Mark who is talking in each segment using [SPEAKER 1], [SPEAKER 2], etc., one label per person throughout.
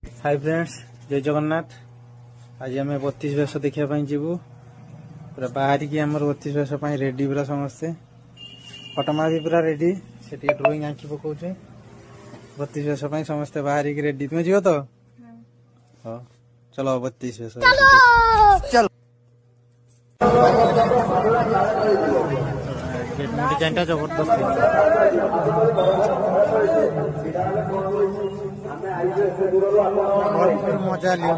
[SPEAKER 1] Hi friends, जय जगन्नाथ। आज आम 32 वेश देखा जीवु पूरा बाहर की आम 32 वेश रेडी पूरा समस्ते फटोमा भी पूरा रेडी से ड्रॉइंग आंखी पकाउे 32 वेश समस्ते बाहर की रेडी। तुम्हें जीव तो हाँ चलो 32 वेश चल डिजाइन जबरदस्त मजा लिया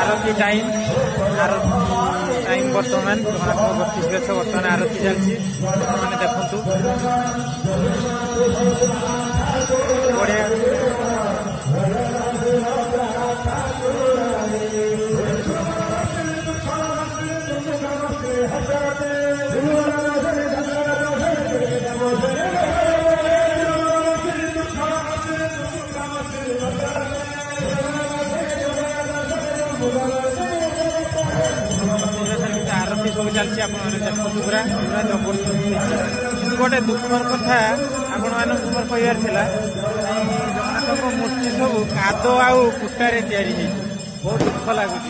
[SPEAKER 1] आरती टाइम बर्तमान 32 वेश बर्तमान आरती चलती मैंने देखु बढ़िया आरती सब चलती देखते पूरा पूरा जबरदस्त। गोटे दुखर कथा आपण मानक कहबार थिला जगन्नाथ मूर्ति सब काद आउ कुटारे तैयारी बहुत दुख लगुच।